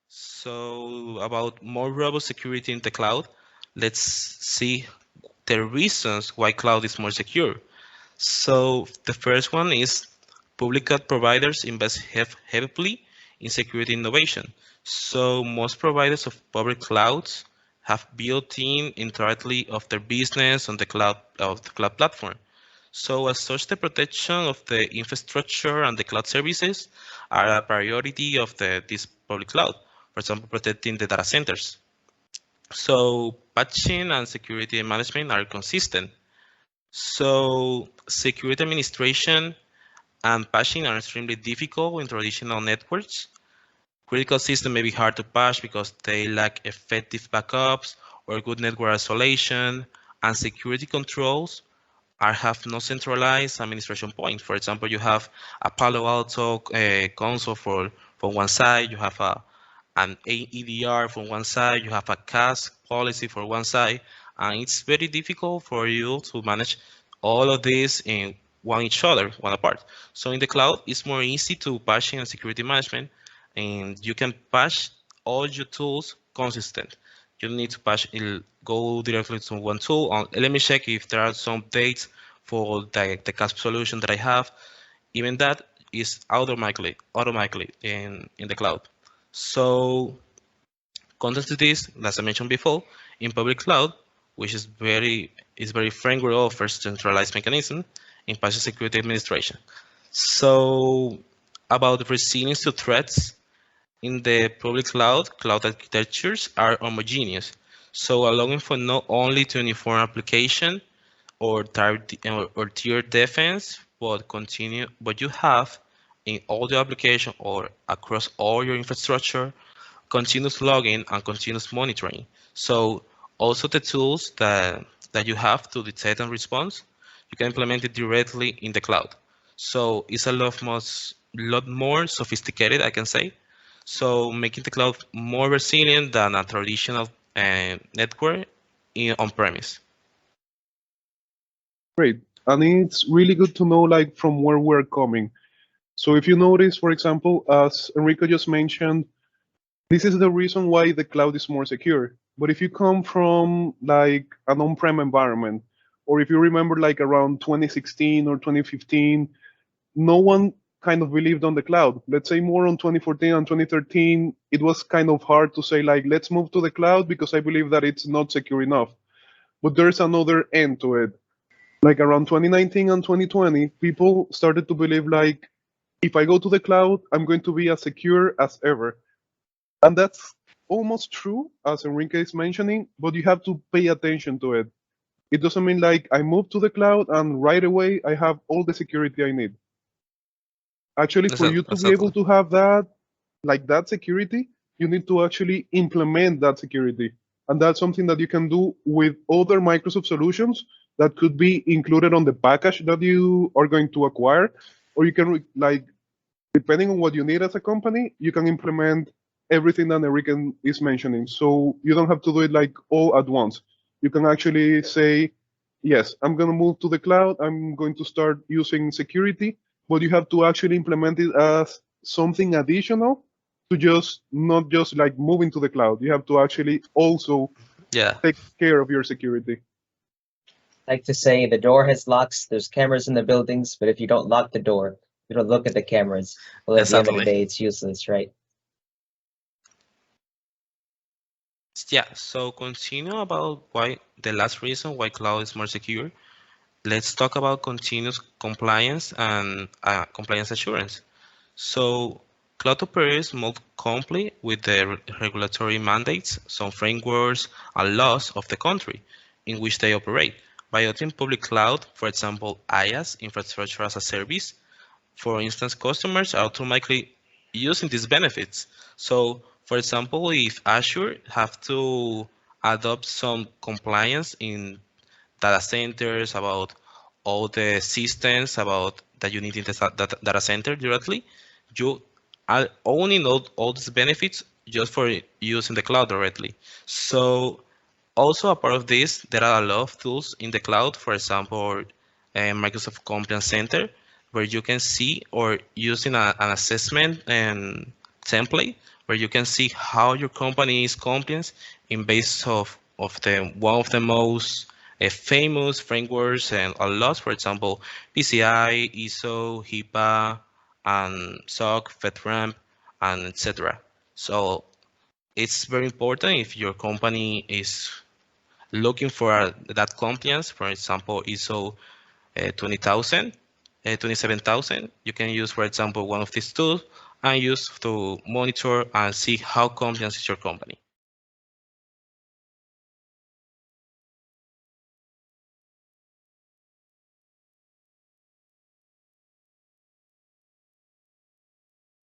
So about more robust security in the cloud, let's see the reasons why cloud is more secure. So the first one is public cloud providers invest heavily in security innovation. So most providers of public clouds have built-in entirely of their business on the cloud platform. So as such, the protection of the infrastructure and the cloud services are a priority of this public cloud. For example, protecting the data centers. So patching and security management are consistent. So security administration and patching are extremely difficult in traditional networks. Critical systems may be hard to patch because they lack effective backups or good network isolation, and security controls have no centralized administration point. For example, you have a Palo Alto console for one side, you have an EDR from one side, you have a CAS policy for one side, and it's very difficult for you to manage all of this in one each other, one apart. So in the cloud, it's more easy to patching and security management, and you can patch all your tools consistent. You don't need to go directly to one tool. Let me check if there are some updates for the CASP solution that I have. Even that is automatically in the cloud. So context to this, as I mentioned before, in public cloud, which is very framework offers centralized mechanism in passive security administration. So about resilience to threats in the public cloud architectures are homogeneous. So allowing for not only to uniform application or tier defense, but you have in all the application or across all your infrastructure continuous logging and continuous monitoring. So also the tools that you have to detect and respond, you can implement it directly in the cloud. So it's a lot more sophisticated, I can say. So making the cloud more resilient than a traditional network on premise. Great. And it's really good to know like from where we're coming. So if you notice, for example, as Enrico just mentioned, this is the reason why the cloud is more secure. But if you come from like an on-prem environment, or if you remember like around 2016 or 2015, no one kind of believed on the cloud. Let's say more on 2014 and 2013, it was kind of hard to say like, let's move to the cloud because I believe that it's not secure enough. But there's another end to it. Like around 2019 and 2020, people started to believe like, if I go to the cloud, I'm going to be as secure as ever. And that's almost true, as Enrique is mentioning, but you have to pay attention to it. It doesn't mean like I move to the cloud and right away I have all the security I need. Actually, for you to be able Exactly. to have that, like that security, you need to actually implement that security. And that's something that you can do with other Microsoft solutions that could be included on the package that you are going to acquire. Or you can, like, depending on what you need as a company, you can implement everything that Enrique is mentioning. So you don't have to do it like all at once. You can actually say, yes, I'm going to move to the cloud. I'm going to start using security, but you have to actually implement it as something additional to just not just like moving to the cloud. You have to actually also Yeah, take care of your security. Like to say the door has locks, there's cameras in the buildings, but if you don't lock the door, you don't look at the cameras, well, at the end of the exactly. day, it's useless, right? Yeah, so continue about why the last reason why cloud is more secure. Let's talk about continuous compliance and compliance assurance. So cloud operators move comply with the regulatory mandates, some frameworks and laws of the country in which they operate. By adopting public cloud, for example, IaaS, infrastructure as a service, for instance, customers are automatically using these benefits. So, for example, if Azure have to adopt some compliance in data centers about all the systems about that you need in the data center directly, you are owning all these benefits just for using the cloud directly. So also a part of this, there are a lot of tools in the cloud, for example, Microsoft Compliance Center, where you can see or using an assessment and template where you can see how your company is compliant in base of the one of the most famous frameworks and a lot, for example, PCI, ISO, HIPAA, and SOC, FedRAMP, and etc. So it's very important if your company is looking for that compliance, for example, ISO 20,000, 27,000. You can use, for example, one of these tools and use to monitor and see how compliant is your company.